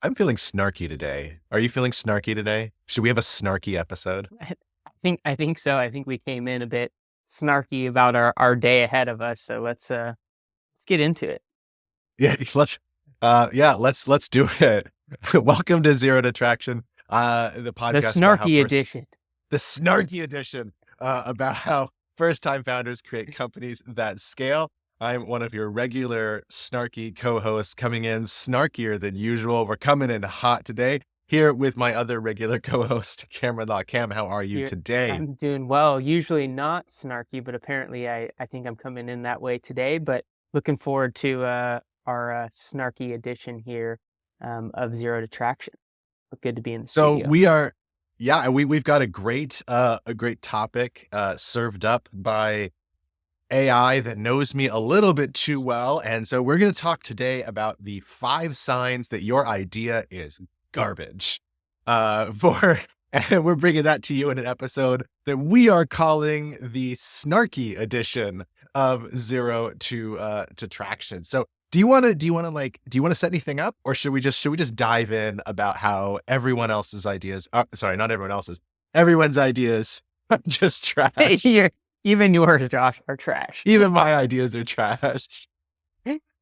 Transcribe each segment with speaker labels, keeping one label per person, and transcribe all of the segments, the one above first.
Speaker 1: I'm feeling snarky today. Are you feeling snarky today? Should we have a snarky episode?
Speaker 2: I think so. I think we came in a bit snarky about our day ahead of us. So let's get into it.
Speaker 1: Yeah, let's do it. Welcome to Zero Detraction, the
Speaker 2: The
Speaker 1: podcast about how
Speaker 2: snarky edition.
Speaker 1: the snarky edition, about how first-time founders create companies that scale. I'm one of your regular snarky co-hosts coming in snarkier than usual. We're coming in hot today here with my other regular co-host, Cameron Law. Cam, how are you
Speaker 2: Here
Speaker 1: today?
Speaker 2: I'm doing well. Usually not snarky, but apparently I think I'm coming in that way today. But looking forward to our snarky edition here of Zero Detraction. Good to be in the
Speaker 1: So
Speaker 2: studio.
Speaker 1: we are, yeah, we've got a great topic served up by AI that knows me a little bit too well, and so we're going to talk today about the 5 signs that your idea is garbage. For and we're bringing that to you in an episode that we are calling the snarky edition of Zero to Traction. So do you want to set anything up, or should we just dive in about how everyone else's ideas, sorry, not everyone else's, everyone's ideas are just trashed.
Speaker 2: Even yours, Josh, are trash.
Speaker 1: Even my ideas are trash.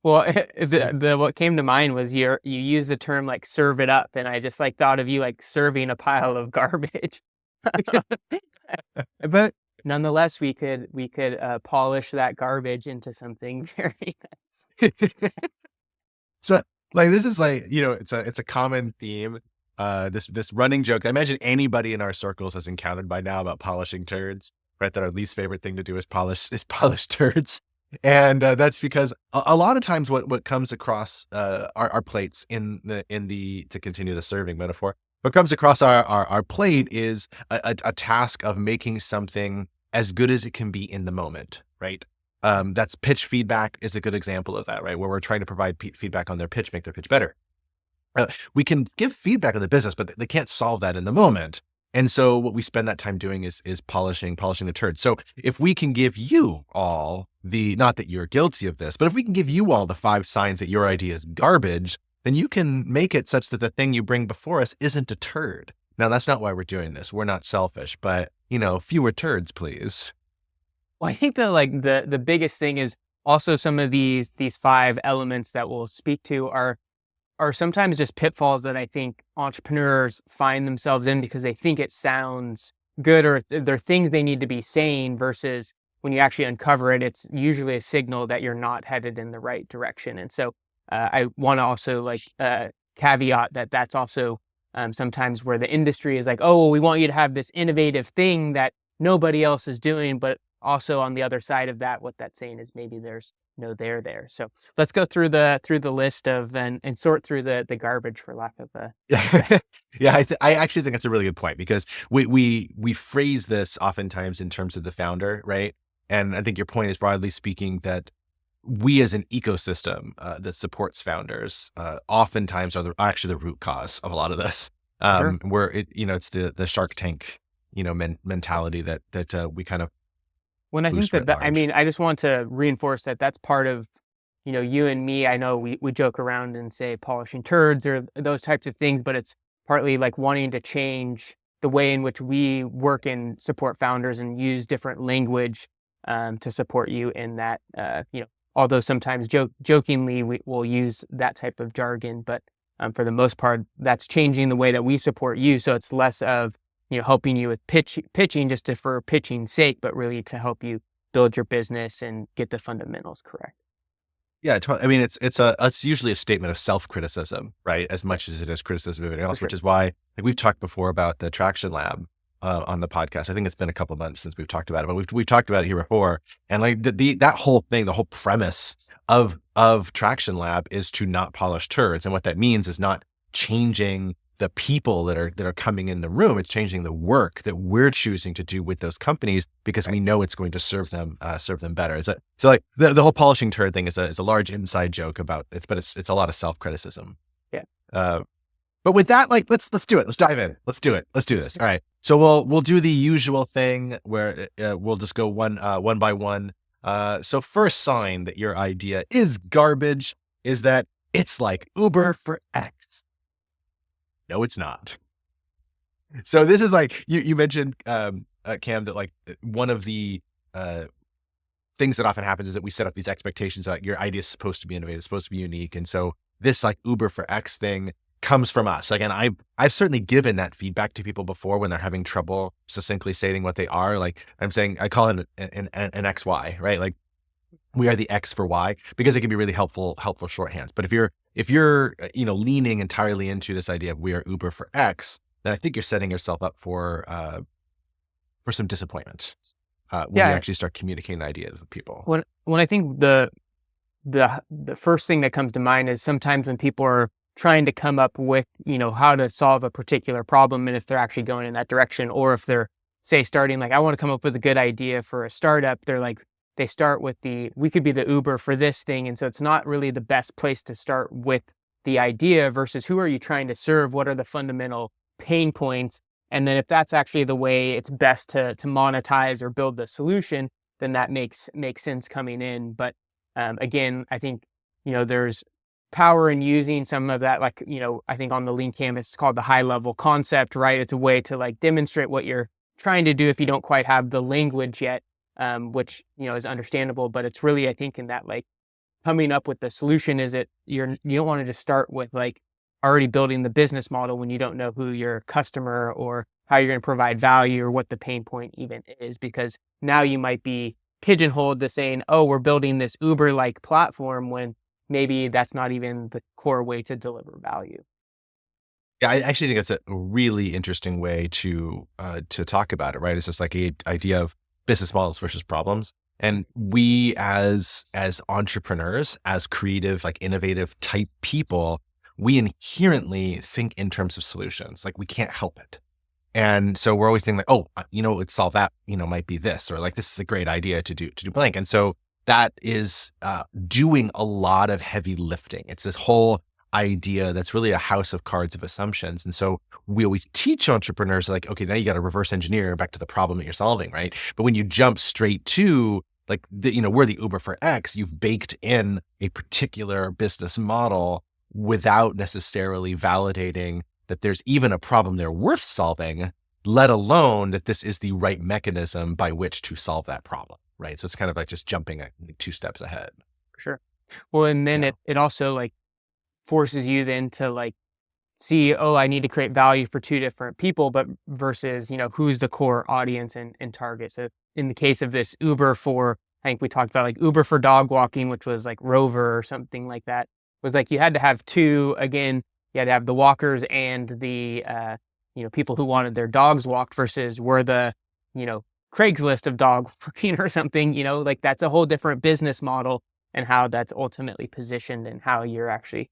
Speaker 2: Well, the what came to mind was you use the term like serve it up, and I just like thought of you like serving a pile of garbage. But nonetheless, we could polish that garbage into something very nice.
Speaker 1: So like this is like, it's a common theme. This running joke. I imagine anybody in our circles has encountered by now about polishing turds, right? That our least favorite thing to do is polish turds. And that's because a lot of times what comes across our plates in the to continue the serving metaphor, what comes across our plate is a task of making something as good as it can be in the moment, right? That's pitch feedback is a good example of that, right? Where we're trying to provide feedback on their pitch, make their pitch better. We can give feedback on the business, but they can't solve that in the moment. And so what we spend that time doing is polishing the turd. So if we can give you all not that you're guilty of this, but if we can give you all the 5 signs that your idea is garbage, then you can make it such that the thing you bring before us isn't a turd. Now, that's not why we're doing this. We're not selfish, but fewer turds, please.
Speaker 2: Well, I think the biggest thing is also some of these 5 elements that we'll speak to are sometimes just pitfalls that I think entrepreneurs find themselves in because they think it sounds good or they're things they need to be saying versus when you actually uncover it, it's usually a signal that you're not headed in the right direction. And so I want to also caveat that that's also sometimes where the industry is like, oh, well, we want you to have this innovative thing that nobody else is doing, but also on the other side of that, what that's saying is maybe there's no there. So let's go through the list of and sort through the garbage for lack of a
Speaker 1: Yeah, yeah. I actually think that's a really good point because we phrase this oftentimes in terms of the founder, right? And I think your point is broadly speaking that we as an ecosystem that supports founders oftentimes are actually the root cause of a lot of this.
Speaker 2: sure.
Speaker 1: Where it's the Shark Tank mentality that we kind of
Speaker 2: When I think
Speaker 1: boost writ
Speaker 2: that I
Speaker 1: large.
Speaker 2: mean, I just want to reinforce that that's part of, you and me. I know we joke around and say polishing turds or those types of things, but it's partly like wanting to change the way in which we work and support founders and use different language to support you in that. Although sometimes jokingly we will use that type of jargon, but for the most part, that's changing the way that we support you. So it's less of helping you with pitching just for pitching's sake, but really to help you build your business and get the fundamentals correct.
Speaker 1: Yeah, I mean, it's usually a statement of self-criticism, right? As
Speaker 2: Yeah,
Speaker 1: much as it is criticism of everything
Speaker 2: for
Speaker 1: else, which
Speaker 2: sure.
Speaker 1: is why, like we've talked before about the Traction Lab on the podcast. I think it's been a couple of months since we've talked about it, but we've talked about it here before. And like that whole thing, the whole premise of Traction Lab is to not polish turds, and what that means is not changing the people that are coming in the room. It's changing the work that we're choosing to do with those companies because we
Speaker 2: Right.
Speaker 1: know it's going to serve them better. So like the whole polishing turd thing is a large inside joke about it, but it's a lot of self-criticism.
Speaker 2: Yeah.
Speaker 1: Uh, but with that, like let's do it. Let's dive in. Let's do it. Let's do
Speaker 2: Let's
Speaker 1: this. All right. So we'll do the usual thing where we'll just go one by one. So first sign that your idea is garbage is that it's like Uber for X. No, it's not. So this is like you mentioned, Cam, that like one of the uh, things that often happens is that we set up these expectations that your idea is supposed to be innovative, supposed to be unique, and so this like Uber for X thing comes from us. Again, I've certainly given that feedback to people before when they're having trouble succinctly stating what they are. Like I'm saying, I call it an XY, right? Like we are the X for Y because it can be really helpful shorthands. But if you're leaning entirely into this idea of we are Uber for X, then I think you're setting yourself up for some disappointment when you
Speaker 2: Yeah.
Speaker 1: actually start communicating ideas with people.
Speaker 2: When I think the first thing that comes to mind is sometimes when people are trying to come up with, how to solve a particular problem, and if they're actually going in that direction, or if they're, say, starting like, I want to come up with a good idea for a startup, they're like, they start with we could be the Uber for this thing. And so it's not really the best place to start with the idea versus who are you trying to serve? What are the fundamental pain points? And then if that's actually the way it's best to monetize or build the solution, then that makes sense coming in. But again, I think, there's power in using some of that, like, I think on the lean canvas, it's called the high level concept, right? It's a way to like demonstrate what you're trying to do if you don't quite have the language yet, which, is understandable, but it's really, I think, in that like coming up with the solution is you don't want to just start with like already building the business model when you don't know who your customer or how you're going to provide value or what the pain point even is, because now you might be pigeonholed to saying, oh, we're building this Uber like platform when maybe that's not even the core way to deliver value.
Speaker 1: Yeah, I actually think that's a really interesting way to talk about it, right? It's just like a idea of business models versus problems. And we as entrepreneurs, as creative, like innovative type people, we inherently think in terms of solutions. Like we can't help it. And so we're always thinking like, oh, let's solve that, might be this, or like this is a great idea to do blank. And so that is doing a lot of heavy lifting. It's this whole idea that's really a house of cards of assumptions. And so we always teach entrepreneurs like, okay, now you got to reverse engineer back to the problem that you're solving, right? But when you jump straight to like we're the Uber for X, you've baked in a particular business model without necessarily validating that there's even a problem there worth solving, let alone that this is the right mechanism by which to solve that problem, right? So it's kind of like just jumping two steps ahead.
Speaker 2: For sure. Well, and then
Speaker 1: Yeah.
Speaker 2: it also like forces you then to like see, oh, I need to create value for two different people, but versus, who's the core audience and target. So in the case of this Uber for, I think we talked about like Uber for dog walking, which was like Rover or something like that, was like you had to have two, again, you had to have the walkers and the, people who wanted their dogs walked versus were the, you know, Craigslist of dog walking or something, like that's a whole different business model and how that's ultimately positioned and how you're actually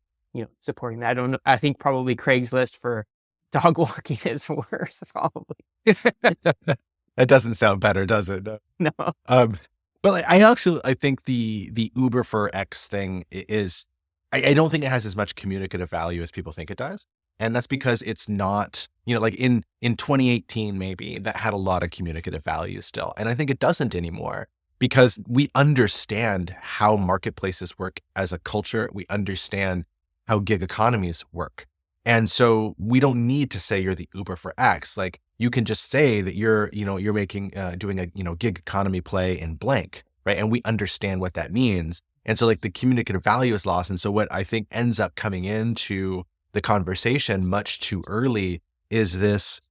Speaker 2: supporting that. I don't know. I think probably Craigslist for dog walking is worse, probably.
Speaker 1: That doesn't sound better, does it? No.
Speaker 2: No.
Speaker 1: Um, but like, I think the Uber for X thing is, I don't think it has as much communicative value as people think it does. And that's because it's not, like in 2018, maybe that had a lot of communicative value still. And I think it doesn't anymore because we understand how marketplaces work as a culture. We understand how gig economies work. And so we don't need to say you're the Uber for X. Like you can just say that you're making, doing a, gig economy play in blank, right? And we understand what that means. And so like the communicative value is lost. And so what I think ends up coming into the conversation much too early is this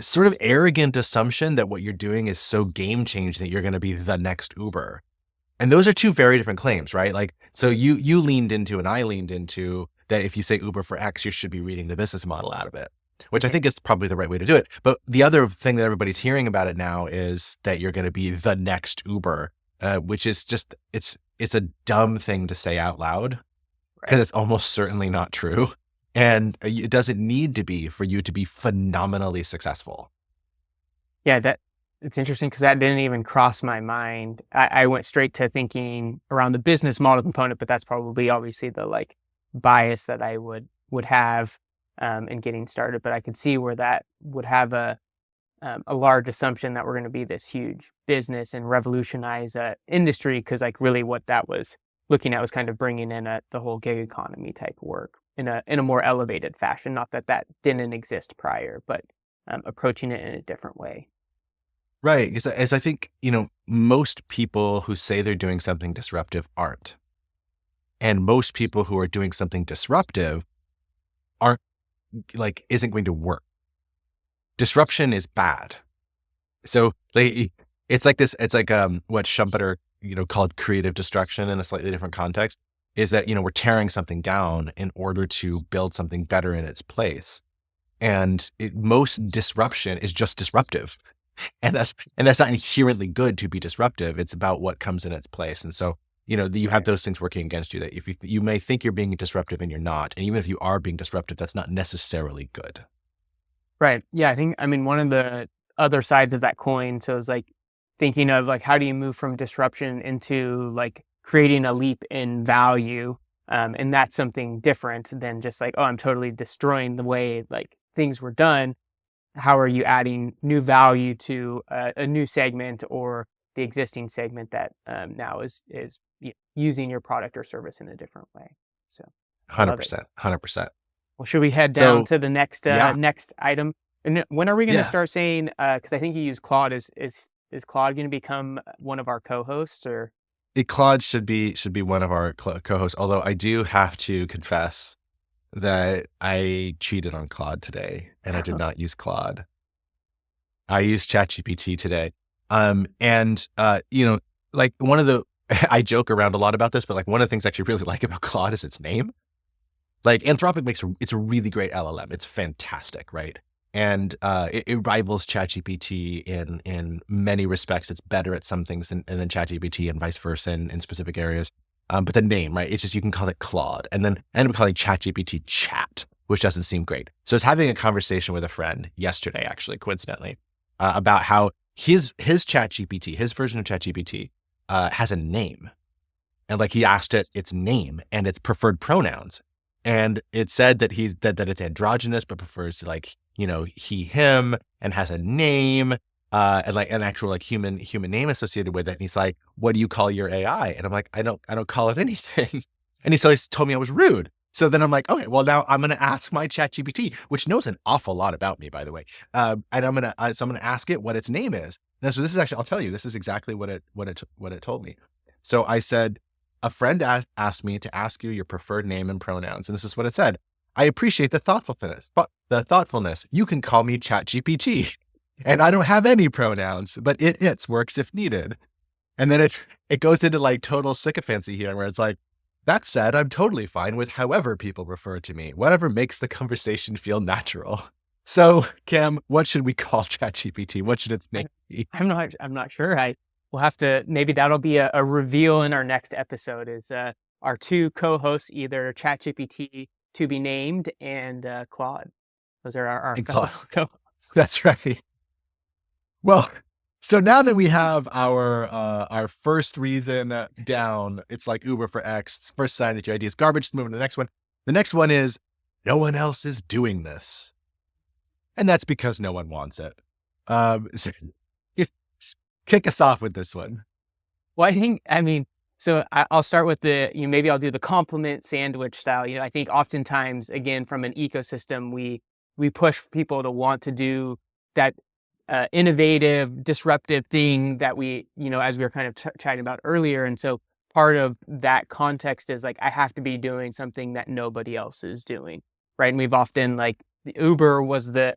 Speaker 1: sort of arrogant assumption that what you're doing is so game changing that you're going to be the next Uber. And those are two very different claims, right? Like, so you leaned into and I leaned into that if you say Uber for X, you should be reading the business model out of it, which I think is probably the right way to do it. But the other thing that everybody's hearing about it now is that you're going to be the next Uber, which is just, it's a dumb thing to say out loud because
Speaker 2: Right.
Speaker 1: it's almost certainly not true. And it doesn't need to be for you to be phenomenally successful.
Speaker 2: Yeah, that it's interesting because that didn't even cross my mind. I went straight to thinking around the business model component, but that's probably obviously the like bias that I would have in getting started. But I could see where that would have a large assumption that we're going to be this huge business and revolutionize industry because like really what that was looking at was kind of bringing in the whole gig economy type work. in a more elevated fashion. Not that that didn't exist prior, but approaching it in a different way.
Speaker 1: Right. Because as I think, most people who say they're doing something disruptive aren't. And most people who are doing something disruptive aren't isn't going to work. Disruption is bad. So it's like this, it's like what Schumpeter, called creative destruction in a slightly different context, is that, we're tearing something down in order to build something better in its place. And most disruption is just disruptive. And that's not inherently good to be disruptive. It's about what comes in its place. And so, you have
Speaker 2: Right.
Speaker 1: those things working against you, that if you may think you're being disruptive and you're not. And even if you are being disruptive, that's not necessarily good.
Speaker 2: Right. Yeah. I mean, one of the other sides of that coin. So it's like thinking of like, how do you move from disruption into like creating a leap in value? And that's something different than just like, oh, I'm totally destroying the way like things were done. How are you adding new value to a new segment or the existing segment that now is using your product or service in a different way? So I love it.
Speaker 1: 100%, 100%.
Speaker 2: Well, should we head down
Speaker 1: So
Speaker 2: to the next
Speaker 1: yeah,
Speaker 2: next item? And when are we going to
Speaker 1: yeah.
Speaker 2: start saying? Because I think you use Claude. Is Claude going to become one of our co-hosts or?
Speaker 1: Claude should be one of our co-hosts. Although I do have to confess that I cheated on Claude today, and I did not use Claude. I used ChatGPT today. And like one of the I joke around a lot about this, but like one of the things I actually really like about Claude is its name. Like Anthropic it's a really great LLM. It's fantastic, right? And it rivals ChatGPT in many respects. It's better at some things than ChatGPT, and vice versa in specific areas. But the name, right? It's just, you can call it Claude, and then I end up calling ChatGPT Chat, which doesn't seem great. So I was having a conversation with a friend yesterday, actually, coincidentally, about how his ChatGPT, his version of ChatGPT, has a name. And like he asked it its name and its preferred pronouns. And it said that that it's androgynous, but prefers like, he, him, and has a name, and like an actual like human name associated with it. And he's like, "What do you call your AI?" And I'm like, I don't call it anything. And he always told me I was rude. So then I'm like, okay, well now I'm gonna ask my ChatGPT, which knows an awful lot about me, by the way. And I'm gonna ask it what its name is. And so this is actually, I'll tell you, this is exactly what it told me. So I said, a friend asked me to ask you your preferred name and pronouns. And this is what it said. I appreciate the thoughtfulness, but the thoughtfulness. You can call me ChatGPT. And I don't have any pronouns, but it works if needed. And then it goes into like total sycophancy here, where it's like, that said, I'm totally fine with however people refer to me, whatever makes the conversation feel natural. So, Cam, what should we call ChatGPT? What should its name
Speaker 2: I,
Speaker 1: be?
Speaker 2: I'm not sure. We'll have to, maybe that'll be a reveal in our next episode. Is our two co-hosts, either ChatGPT to be named and Claude. Those are our
Speaker 1: And
Speaker 2: fellow
Speaker 1: Claude.
Speaker 2: co-hosts.
Speaker 1: That's right. Well, so now that we have our first reason down, it's like Uber for X. First sign that your idea is garbage. Moving to the next one. The next one is, no one else is doing this, and that's because no one wants it. So if, kick us off with this one.
Speaker 2: Well, I mean, so I'll start with maybe I'll do the compliment sandwich style. I think oftentimes, again, from an ecosystem, we push people to want to do that innovative, disruptive thing that as we were kind of chatting about earlier. And so part of that context is like, I have to be doing something that nobody else is doing. Right. And we've often like Uber was that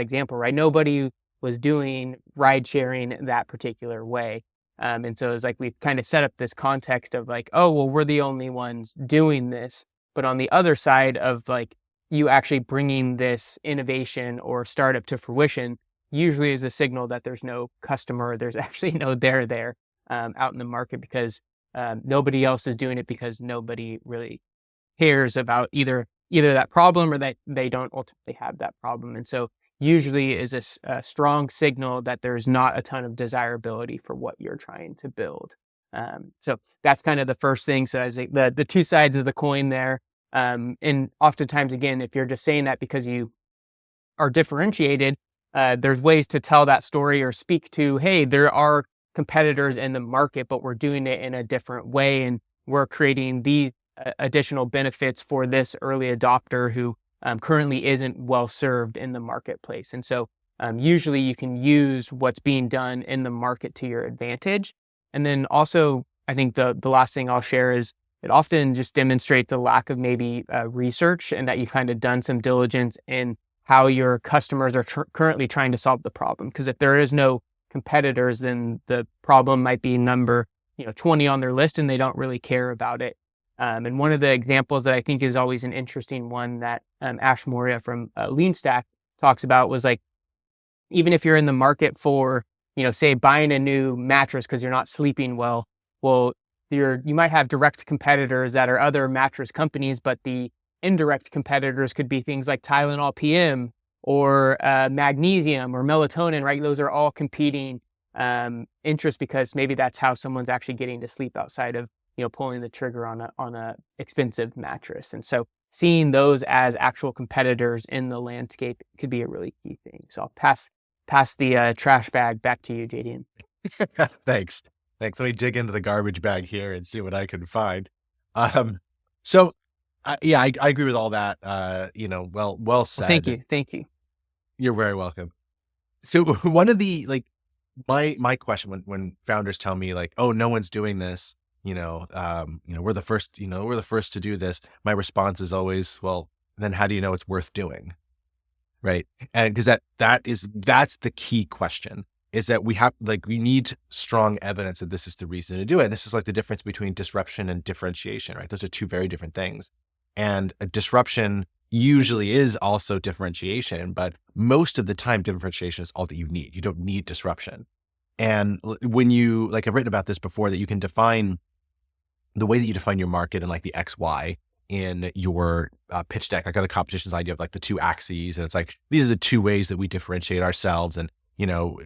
Speaker 2: example, right? Nobody was doing ride sharing that particular way. And so it's like we've kind of set up this context of like, oh, well, we're the only ones doing this. But on the other side of like you actually bringing this innovation or startup to fruition, usually is a signal that there's no customer, there's actually no there out in the market because nobody else is doing it because nobody really cares about either that problem or that they don't ultimately have that problem. And so usually is a strong signal that there's not a ton of desirability for what you're trying to build. So that's kind of the first thing. So as the two sides of the coin there. And oftentimes, again, if you're just saying that because you are differentiated, there's ways to tell that story or speak to, hey, there are competitors in the market, but we're doing it in a different way. And we're creating these additional benefits for this early adopter who currently isn't well served in the marketplace. And so usually you can use what's being done in the market to your advantage. And then also, I think the last thing I'll share is it often just demonstrates the lack of maybe research, and that you've kind of done some diligence in how your customers are currently trying to solve the problem. Because if there is no competitors, then the problem might be number 20 on their list, and they don't really care about it. And one of the examples that I think is always an interesting one that Ash Moria from LeanStack talks about was like, even if you're in the market for, say buying a new mattress because you're not sleeping well, you might have direct competitors that are other mattress companies, but the indirect competitors could be things like Tylenol PM or magnesium or melatonin, right? Those are all competing interests, because maybe that's how someone's actually getting to sleep outside of pulling the trigger on a expensive mattress. And so seeing those as actual competitors in the landscape could be a really key thing. So I'll pass the trash bag back to you, JDN.
Speaker 1: Thanks. Let me dig into the garbage bag here and see what I can find. So yeah, I agree with all that. Well said.
Speaker 2: Well, thank you.
Speaker 1: You're very welcome. So one of the my question when founders tell me like, oh, no one's doing this, we're the first, we're the first to do this. My response is always, well, then how do you know it's worth doing? Right. And because that's the key question, is that we need strong evidence that this is the reason to do it. And this is like the difference between disruption and differentiation, right? Those are two very different things. And a disruption usually is also differentiation, but most of the time differentiation is all that you need. You don't need disruption. And when you, I've written about this before, that you can define the way that you define your market and like the XY in your pitch deck. I got a competitions idea of like the two axes, and it's like, these are the two ways that we differentiate ourselves. And,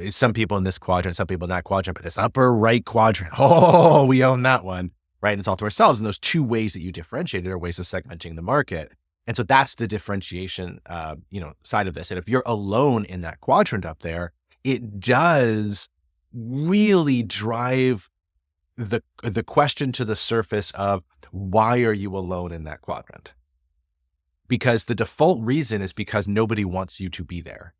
Speaker 1: some people in this quadrant, some people in that quadrant, but this upper right quadrant, oh, we own that one, right? And it's all to ourselves. And those two ways that you differentiate are ways of segmenting the market. And so that's the differentiation, side of this. And if you're alone in that quadrant up there, it does really drive the question to the surface of, why are you alone in that quadrant? Because the default reason is because nobody wants you to be there,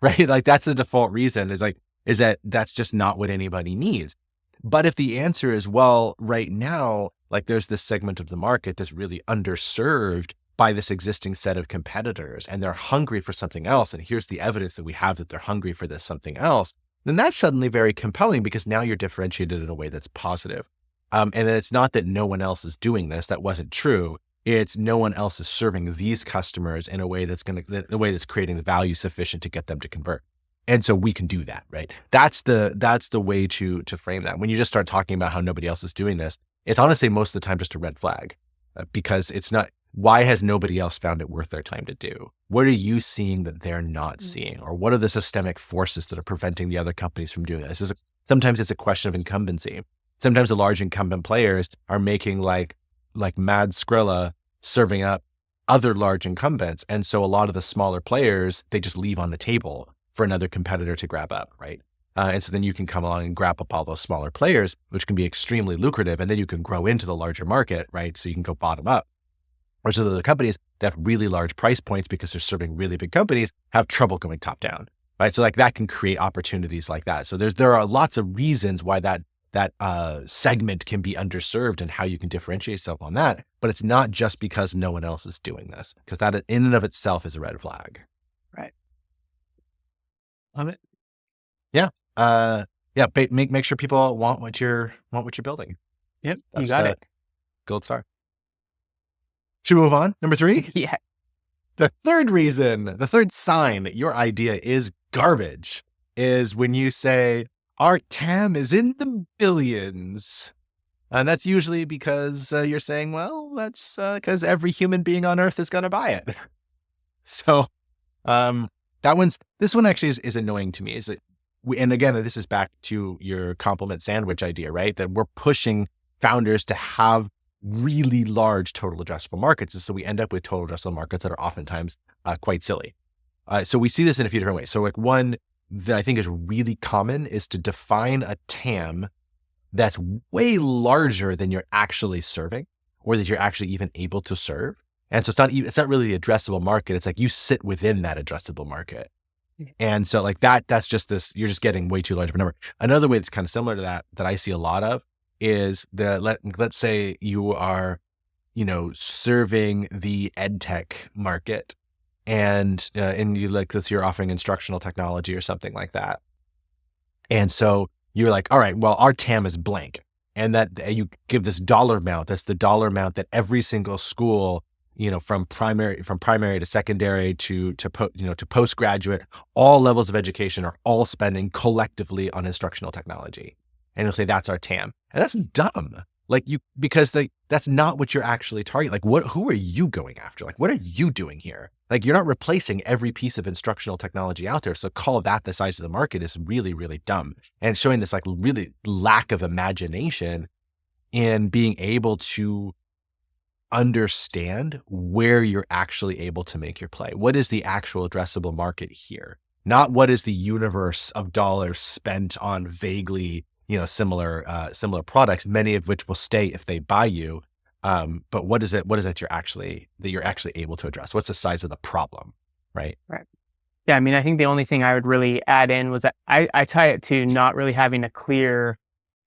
Speaker 1: right? Like that's the default reason, is that that's just not what anybody needs. But if the answer is, well, right now, like there's this segment of the market that's really underserved by this existing set of competitors, and they're hungry for something else, and here's the evidence that we have that they're hungry for this something else, then that's suddenly very compelling, because now you're differentiated in a way that's positive. And then it's not that no one else is doing this. That wasn't true. It's no one else is serving these customers in a way that's creating the value sufficient to get them to convert. And so we can do that, right? That's the way to frame that. When you just start talking about how nobody else is doing this, it's honestly most of the time just a red flag, because it's not, why has nobody else found it worth their time to do? What are you seeing that they're not seeing? Or what are the systemic forces that are preventing the other companies from doing this? Sometimes it's a question of incumbency. Sometimes the large incumbent players are making like mad Skrilla, serving up other large incumbents. And so a lot of the smaller players, they just leave on the table for another competitor to grab up, right? And so then you can come along and grab up all those smaller players, which can be extremely lucrative. And then you can grow into the larger market, right? So you can go bottom up. Whereas other companies that have really large price points because they're serving really big companies have trouble going top down, right? So like that can create opportunities like that. So there are lots of reasons why that segment can be underserved and how you can differentiate yourself on that. But it's not just because no one else is doing this, because that in and of itself is a red flag.
Speaker 2: Right. Love it.
Speaker 1: Yeah. Make sure people want what you're building.
Speaker 2: Yep.
Speaker 1: That's
Speaker 2: you got it.
Speaker 1: Gold star. Should we move on? Number 3?
Speaker 2: Yeah.
Speaker 1: The third sign that your idea is garbage is when you say, our TAM is in the billions. And that's usually because you're saying, well, that's because every human being on earth is going to buy it. So this one actually is annoying to me. And again, this is back to your compliment sandwich idea, right? That we're pushing founders to have really large total addressable markets. And so we end up with total addressable markets that are oftentimes quite silly. So we see this in a few different ways. So like one that I think is really common is to define a TAM that's way larger than you're actually serving, or that you're actually even able to serve. And so it's not really the addressable market. It's like you sit within that addressable market. And so like that's just this, you're just getting way too large of a number. Another way that's kind of similar to that I see a lot of is let's say you are, serving the ed tech market and you like this, you're offering instructional technology or something like that. And so you're like, all right, well, our TAM is blank. And that you give this dollar amount, that's the dollar amount that every single school, from primary to secondary to postgraduate, all levels of education are all spending collectively on instructional technology. And you'll say that's our TAM. And that's dumb. Like because that's not what you're actually targeting. Like who are you going after? Like, what are you doing here? Like, you're not replacing every piece of instructional technology out there. So call that the size of the market is really, really dumb. And showing this like really lack of imagination in being able to understand where you're actually able to make your play. What is the actual addressable market here? Not what is the universe of dollars spent on vaguely, similar products, many of which will stay if they buy you. But what is it you're actually able to address? What's the size of the problem? Right.
Speaker 2: Right. Yeah. I mean, I think the only thing I would really add in was that I tie it to not really having a clear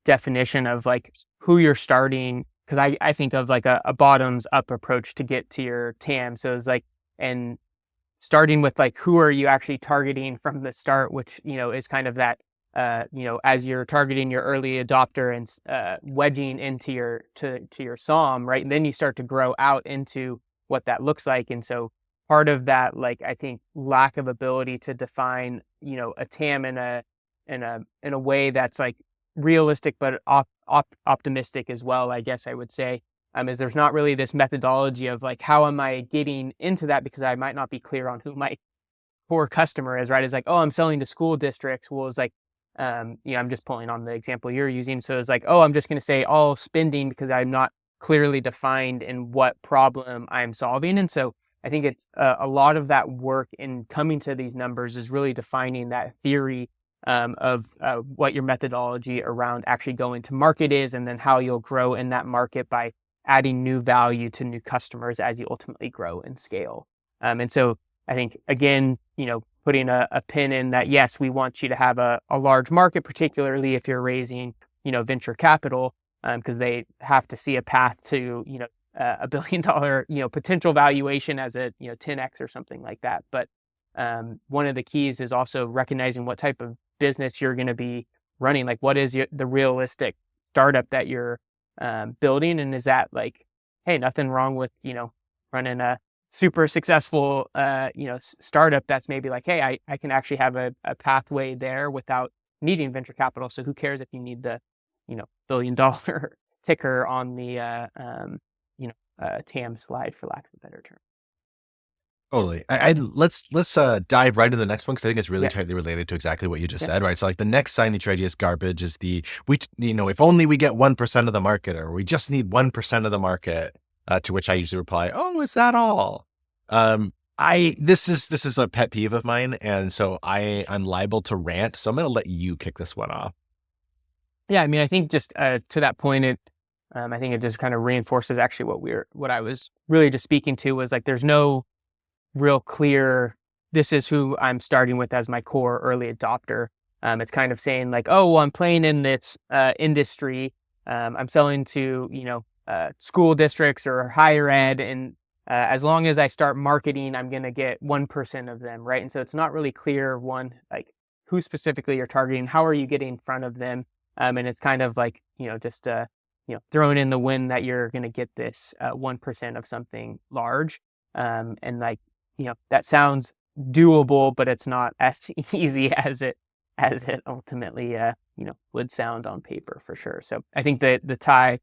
Speaker 2: definition of like who you're starting. Cause I think of like a bottoms up approach to get to your TAM. So it's like, and starting with like, who are you actually targeting from the start, which, is kind of that, as you're targeting your early adopter and wedging into your SOM, right? And then you start to grow out into what that looks like. And so part of that, like, I think lack of ability to define, a TAM in a way that's like realistic, but optimistic as well, I guess I would say, is there's not really this methodology of like, how am I getting into that? Because I might not be clear on who my core customer is, right? It's like, oh, I'm selling to school districts. Well, it's like, I'm just pulling on the example you're using. So it's like, oh, I'm just going to say all spending because I'm not clearly defined in what problem I'm solving. And so I think it's a lot of that work in coming to these numbers is really defining that theory of what your methodology around actually going to market is, and then how you'll grow in that market by adding new value to new customers as you ultimately grow and scale. And so I think, again, putting a pin in that, yes, we want you to have a large market, particularly if you're raising, venture capital, because they have to see a path to, $1 billion, potential valuation as a, 10x or something like that. But one of the keys is also recognizing what type of business you're going to be running. Like, what is the realistic startup that you're building? And is that like, hey, nothing wrong with, running a super successful, startup that's maybe like, hey, I can actually have a pathway there without needing venture capital. So who cares if you need the, $1 billion ticker on the, TAM slide, for lack of a better term.
Speaker 1: Totally. Let's dive right into the next one, because I think it's really
Speaker 2: Yeah.
Speaker 1: tightly related to exactly what you just
Speaker 2: Yeah.
Speaker 1: said, right? So like the next sign nature idea is garbage is if only we get 1% of the market, or we just need 1% of the market, to which I usually reply, oh, is that all? This is a pet peeve of mine. And so I'm liable to rant. So I'm going to let you kick this one off.
Speaker 2: Yeah. I mean, I think just to that point, I think it just kind of reinforces actually what I was really just speaking to, was like, there's no real clear, this is who I'm starting with as my core early adopter. It's kind of saying like, oh, well, I'm playing in this industry. I'm selling to, school districts or higher ed. And as long as I start marketing, I'm going to get 1% of them. Right. And so it's not really clear, one, like who specifically you're targeting, how are you getting in front of them? And it's kind of like, just, throwing in the wind that you're going to get this 1% of something large. And like, that sounds doable, but it's not as easy as it ultimately, would sound on paper, for sure. So I think that the tie,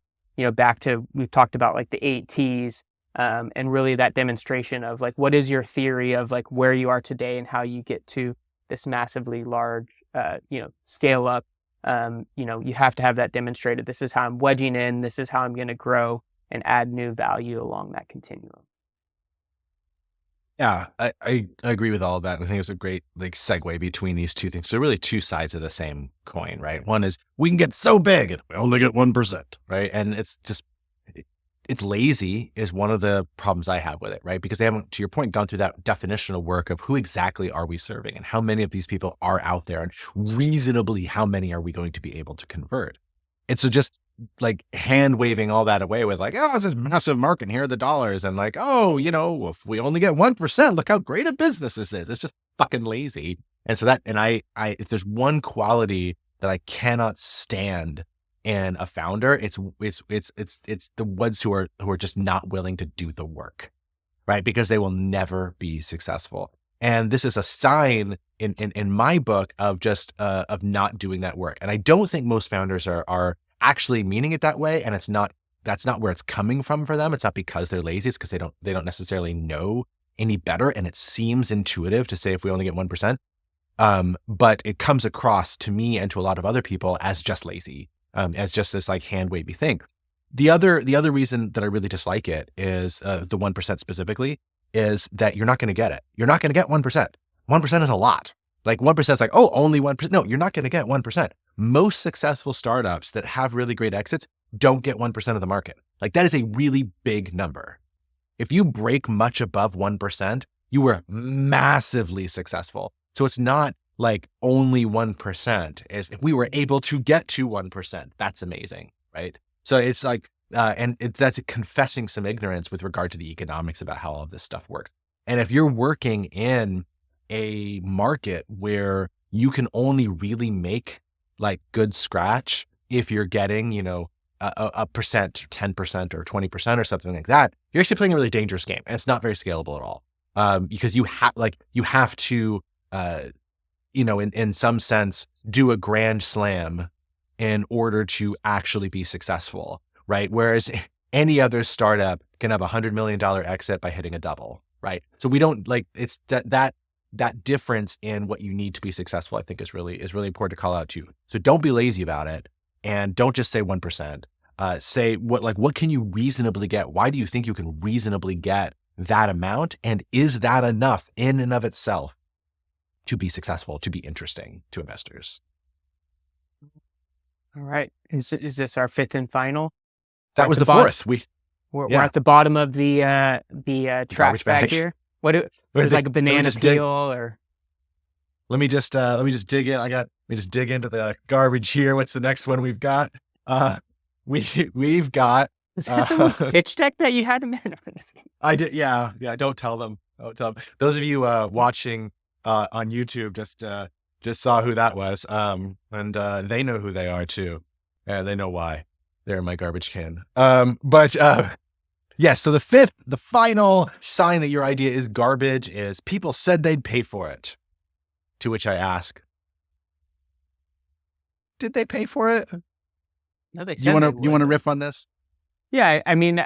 Speaker 2: back to, we've talked about like the 8 T's, and really that demonstration of like, what is your theory of like where you are today and how you get to this massively large, scale up. You have to have that demonstrated. This is how I'm wedging in. This is how I'm going to grow and add new value along that continuum.
Speaker 1: Yeah, I agree with all of that. I think it's a great like segue between these two things. So really two sides of the same coin, right? One is we can get so big and we only get 1%, right? And it's just it's lazy is one of the problems I have with it, right? Because they haven't, to your point, gone through that definitional work of who exactly are we serving and how many of these people are out there, and reasonably how many are we going to be able to convert. And so just like hand waving all that away with like, oh, it's this massive market, here are the dollars. And like, oh, if we only get 1%, look how great a business this is. It's just fucking lazy. And so that, and if there's one quality that I cannot stand in a founder, it's the ones who are just not willing to do the work, right? Because they will never be successful. And this is a sign in my book of just of not doing that work. And I don't think most founders are actually meaning it that way. And that's not where it's coming from for them. It's not because they're lazy. It's because they don't necessarily know any better. And it seems intuitive to say if we only get 1%. But it comes across to me and to a lot of other people as just lazy, as just this like hand wavy thing. The other reason that I really dislike it is the 1% specifically is that you're not going to get it. You're not going to get 1%. 1% is a lot. Like 1% is like, oh, only 1%. No, you're not going to get 1%. Most successful startups that have really great exits don't get 1% of the market. Like that is a really big number. If you break much above 1%, you were massively successful. So it's not like only 1%. If we were able to get to 1%, that's amazing, right? So it's like, that's confessing some ignorance with regard to the economics about how all of this stuff works. And if you're working in a market where you can only really make like good scratch if you're getting, a percent, 10% or 20% or something like that, you're actually playing a really dangerous game, and it's not very scalable at all. Because you have to, in some sense, do a grand slam in order to actually be successful, right? Whereas any other startup can have $100 million exit by hitting a double, right? So we don't like, it's that difference in what you need to be successful, I think is really important to call out too. So don't be lazy about it, and don't just say 1%. Say what can you reasonably get? Why do you think you can reasonably get that amount? And is that enough in and of itself to be successful, to be interesting to investors?
Speaker 2: All right. Is this our fifth and final?
Speaker 1: That was the fourth.
Speaker 2: We're at the bottom of the trash
Speaker 1: Garbage
Speaker 2: bag
Speaker 1: bag.
Speaker 2: here. There's like a banana peel or.
Speaker 1: Let me just dig in. Let me just dig into the garbage here. What's the next one we've got? We've got.
Speaker 2: Is that someone's pitch deck that you had a minute?
Speaker 1: I did. Yeah. Don't tell them. Those of you watching on YouTube just saw who that was. And they know who they are too. And they know why they're in my garbage can. Yes. So the final sign that your idea is garbage is people said they'd pay for it. To which I ask, did they pay for it?
Speaker 2: No, they said
Speaker 1: You want to riff on this?
Speaker 2: Yeah, I mean,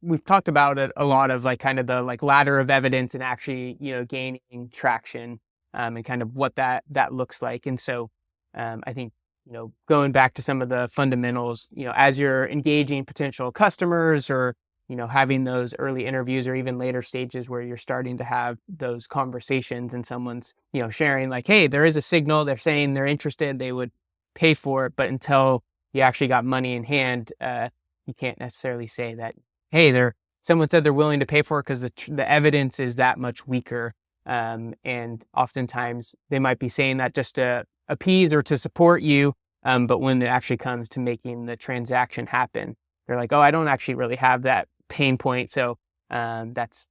Speaker 2: we've talked about it a lot of like kind of the like ladder of evidence and actually, gaining traction, and kind of what that looks like. And so, I think, going back to some of the fundamentals, as you're engaging potential customers or, having those early interviews or even later stages where you're starting to have those conversations and someone's, sharing like, hey, there is a signal, they're saying they're interested, they would pay for it. But until you actually got money in hand, you can't necessarily say that, hey, someone said they're willing to pay for it because the evidence is that much weaker. And oftentimes they might be saying that just to appease or to support you. But when it actually comes to making the transaction happen, they're like, oh, I don't actually really have that pain point. So that's,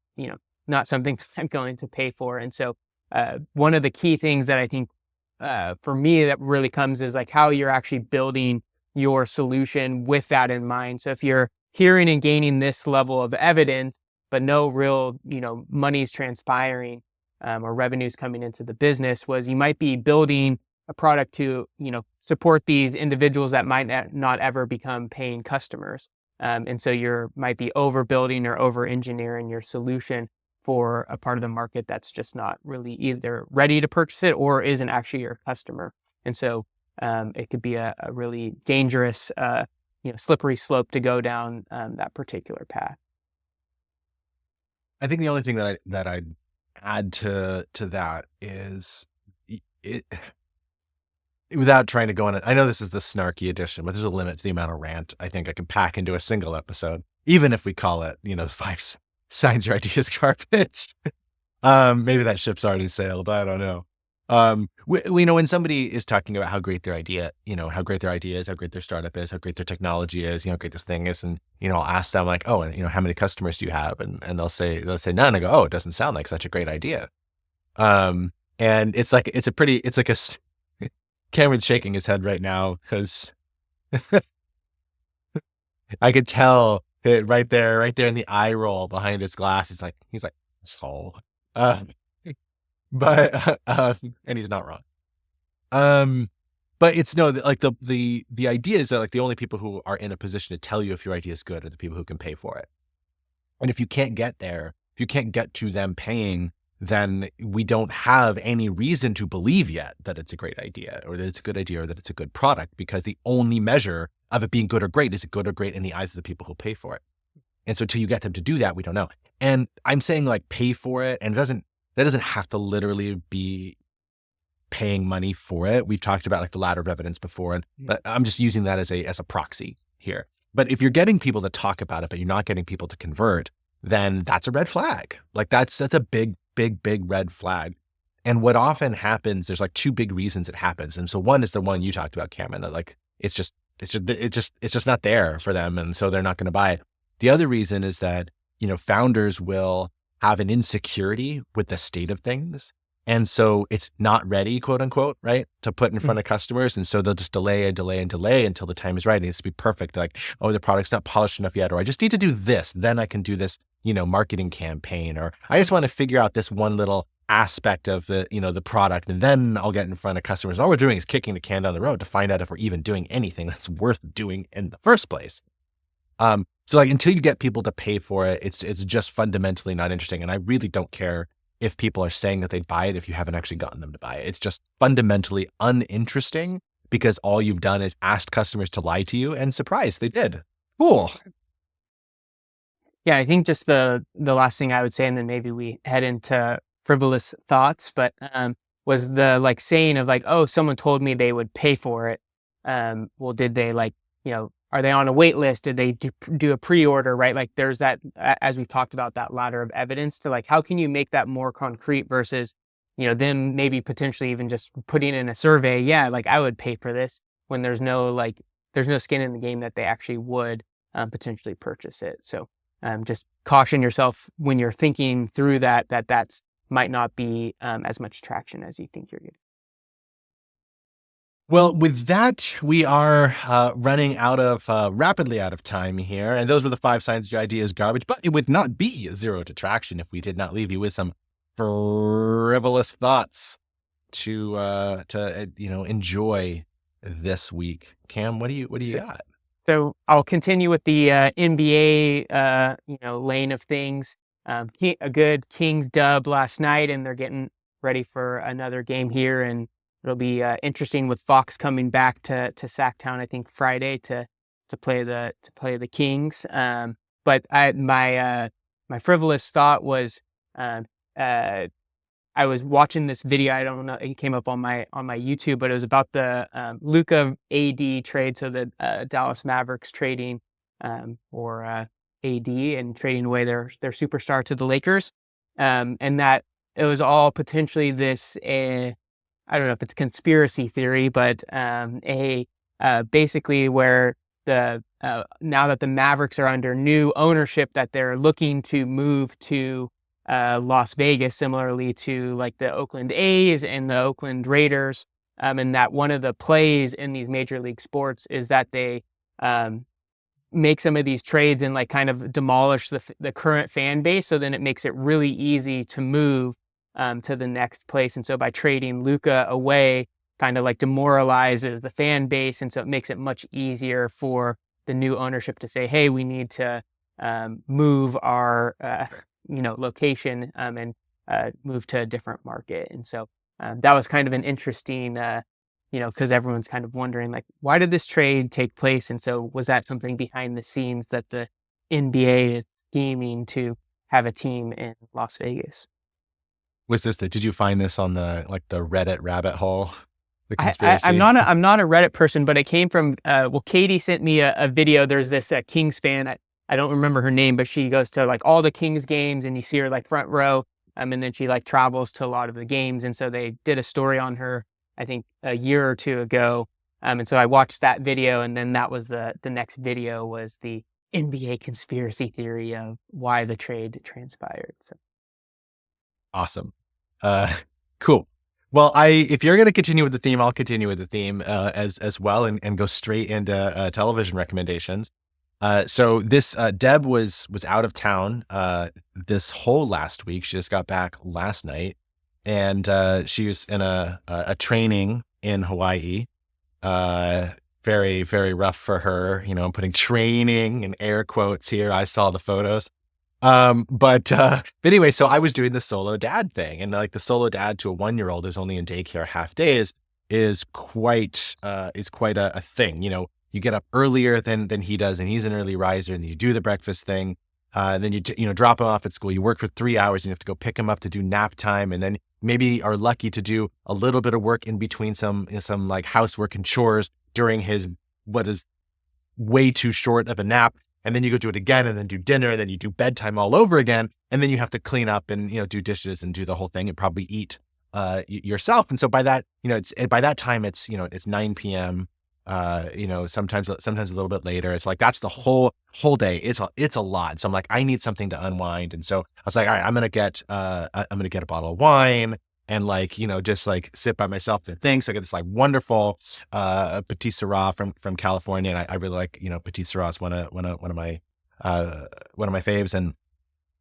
Speaker 2: not something I'm going to pay for. And so one of the key things that I think for me that really comes is like how you're actually building your solution with that in mind. So if you're hearing and gaining this level of evidence, but no real, money's transpiring or revenues coming into the business, you might be building a product to, support these individuals that might not ever become paying customers. And so might be overbuilding or over engineering your solution for a part of the market that's just not really either ready to purchase it or isn't actually your customer. And so it could be a really dangerous, slippery slope to go down that particular path.
Speaker 1: I think the only thing that I'd add to that is it, without trying to go on it. I know this is the snarky edition, but there's a limit to the amount of rant I think I can pack into a single episode. even if we call it, five signs your ideas garbage. Maybe that ship's already sailed. I don't know. We know when somebody is talking about how great their idea, how great their idea is, how great their startup is, how great their technology is, how great this thing is. And, I'll ask them like, oh, and how many customers do you have? And they'll say none. I go, oh, it doesn't sound like such a great idea. And it's like, Cameron's shaking his head right now because I could tell it right there in the eye roll behind his glass. He's like, asshole. Um, but, and he's not wrong. But it's no, like the idea is that like the only people who are in a position to tell you if your idea is good are the people who can pay for it. And if you can't get there, if you can't get to them paying, then we don't have any reason to believe yet that it's a great idea or that it's a good idea or that it's a good product, because the only measure of it being good or great is it good or great in the eyes of the people who pay for it. And so until you get them to do that, we don't know. And I'm saying like pay for it, and that doesn't have to literally be paying money for it. We've talked about like the ladder of evidence before, but I'm just using that as a proxy here. But if you're getting people to talk about it, but you're not getting people to convert, then that's a red flag. Like that's a big red flag. And what often happens, there's like two big reasons it happens. And so one is the one you talked about, Cameron, that like it's just not there for them, and so they're not going to buy it. The other reason is that, founders will have an insecurity with the state of things. And so it's not ready, quote unquote, right, to put in front of customers. And so they'll just delay and delay and delay until the time is right. It needs to be perfect. Like, oh, the product's not polished enough yet, or I just need to do this. Then I can do this, marketing campaign, or I just want to figure out this one little aspect of the, the product, and then I'll get in front of customers. All we're doing is kicking the can down the road to find out if we're even doing anything that's worth doing in the first place. So like until you get people to pay for it, it's just fundamentally not interesting. And I really don't care if people are saying that they'd buy it if you haven't actually gotten them to buy it. It's just fundamentally uninteresting because all you've done is asked customers to lie to you, and surprise, they did. Cool.
Speaker 2: Yeah, I think just the last thing I would say, and then maybe we head into frivolous thoughts, but was the like saying of like, oh, someone told me they would pay for it. Well, did they like, are they on a wait list? Did they do a pre-order, right? Like there's that, as we talked about, that ladder of evidence to like, how can you make that more concrete versus, them maybe potentially even just putting in a survey. Yeah, like I would pay for this, when there's no skin in the game that they actually would potentially purchase it. So just caution yourself when you're thinking through that's might not be as much traction as you think you're getting.
Speaker 1: Well, with that, we are running rapidly out of time here. And those were the 5 signs your idea is garbage, but it would not be zero detraction if we did not leave you with some frivolous thoughts to enjoy this week. Cam, what do you got?
Speaker 2: So I'll continue with the NBA lane of things. A good Kings dub last night, and they're getting ready for another game here, and it'll be interesting with Fox coming back to Sacktown, I think Friday to play the Kings. But my frivolous thought was I was watching this video. I don't know, it came up on my YouTube, but it was about the Luka AD trade. So the Dallas Mavericks trading for AD and trading away their superstar to the Lakers, and that it was all potentially this. I don't know if it's conspiracy theory, but basically where the now that the Mavericks are under new ownership, that they're looking to move to Las Vegas, similarly to like the Oakland A's and the Oakland Raiders, and that one of the plays in these major league sports is that they make some of these trades and like kind of demolish the current fan base, so then it makes it really easy to move to the next place. And so by trading Luka away, kind of like demoralizes the fan base. And so it makes it much easier for the new ownership to say, hey, we need to move our, location and move to a different market. And so that was kind of an interesting, because everyone's kind of wondering, like, why did this trade take place? And so was that something behind the scenes that the NBA is scheming to have a team in Las Vegas?
Speaker 1: Did you find this on the Reddit rabbit hole? The conspiracy?
Speaker 2: I'm not a Reddit person, but it came from, Katie sent me a video. There's this Kings fan. I don't remember her name, but she goes to like all the Kings games, and you see her like front row. And then she like travels to a lot of the games. And so they did a story on her, I think a year or two ago. And so I watched that video, and then that was the next video was the NBA conspiracy theory of why the trade transpired. So
Speaker 1: Awesome. Uh, cool. Well, if you're going to continue with the theme, I'll continue with the theme as well, and go straight into television recommendations. So this Deb was out of town this whole last week. She just got back last night, and she was in a training in Hawaii. Very, very rough for her. I'm putting training in air quotes here. I saw the photos. But anyway, so I was doing the solo dad thing, and like the solo dad to a 1-year-old who's only in daycare half days is quite a thing. You get up earlier than he does, and he's an early riser, and you do the breakfast thing. Then you drop him off at school. You work for 3 hours, and you have to go pick him up to do nap time, and then maybe are lucky to do a little bit of work in between some like housework and chores during his what is way too short of a nap. And then you go do it again, and then do dinner, and then you do bedtime all over again. And then you have to clean up and, do dishes and do the whole thing, and probably eat yourself. And so by that, by that time it's 9 p.m. Sometimes a little bit later. It's like, that's the whole day. It's a lot. So I'm like, I need something to unwind. And so I was like, all right, I'm going to get a bottle of wine, and just like sit by myself and think. So I get this like wonderful Petit Syrah from California, and I really like, Petit Syrah is one of my faves. And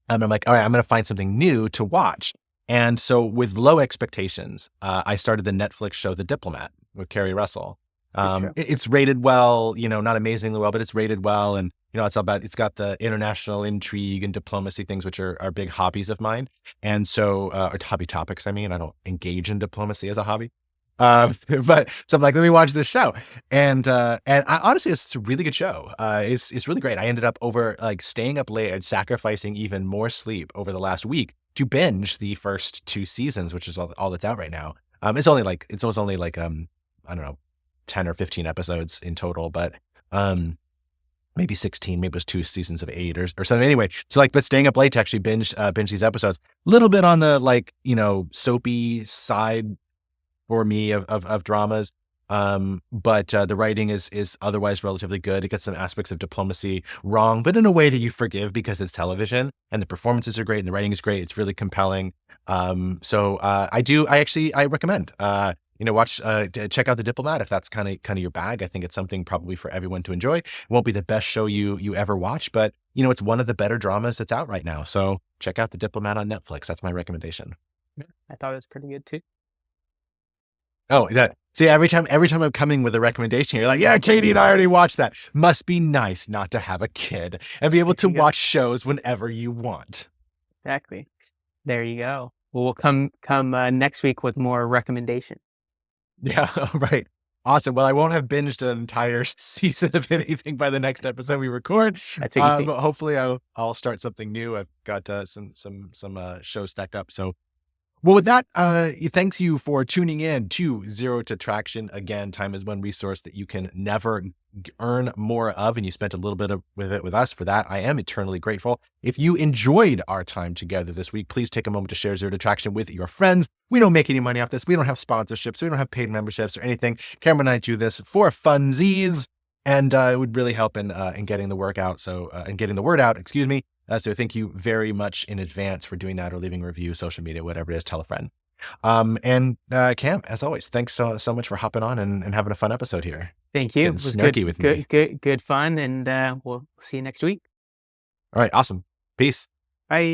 Speaker 1: I'm like, all right, I'm going to find something new to watch. And so with low expectations, I started the Netflix show The Diplomat with Kerry Russell.
Speaker 2: good show.
Speaker 1: It's rated well, not amazingly well, but it's rated well. And, it's got the international intrigue and diplomacy things, which are big hobbies of mine. And so, or hobby topics, I don't engage in diplomacy as a hobby. But so I'm like, let me watch this show. And honestly, it's a really good show. It's really great. I ended up staying up late and sacrificing even more sleep over the last week to binge the first 2 seasons, which is all that's out right now. It's only like, I don't know, 10 or 15 episodes in total, but, maybe 16, maybe it was 2 seasons of 8 or something. Anyway, so but staying up late to actually binge these episodes, a little bit on the soapy side for me of dramas. But the writing is otherwise relatively good. It gets some aspects of diplomacy wrong, but in a way that you forgive because it's television, and the performances are great and the writing is great. It's really compelling. So I recommend, check out The Diplomat if that's kind of your bag. I think it's something probably for everyone to enjoy. It won't be the best show you ever watch, but it's one of the better dramas that's out right now. So check out The Diplomat on Netflix. That's my recommendation.
Speaker 2: I thought it was pretty good too.
Speaker 1: Oh, see, every time I'm coming with a recommendation, you're like, yeah, Katie and I already watched that. Must be nice not to have a kid and be able to watch shows whenever you want.
Speaker 2: Exactly. There you go. Well, we'll come next week with more recommendation.
Speaker 1: Yeah, right. Awesome. Well, I won't have binged an entire season of anything by the next episode we record.
Speaker 2: That's what you think.
Speaker 1: But hopefully I'll start something new. I've got some shows stacked up. So, well, with that, thanks you for tuning in to Zero to Traction. Again, time is one resource that you can never earn more of, and you spent a little bit with it with us. For that, I am eternally grateful. If you enjoyed our time together this week, please take a moment to share Zero to Traction with your friends. We don't make any money off this. We don't have sponsorships. We don't have paid memberships or anything. Cameron and I do this for funsies, and it would really help in getting the work out. So, and getting the word out, excuse me. So thank you very much in advance for doing that, or leaving a review, social media, whatever it is, tell a friend. And Cam, as always, thanks so much for hopping on and having a fun episode here.
Speaker 2: Thank you.
Speaker 1: Getting
Speaker 2: It was
Speaker 1: snarky with me.
Speaker 2: good fun, and we'll see you next week.
Speaker 1: All right, awesome. Peace.
Speaker 2: Bye.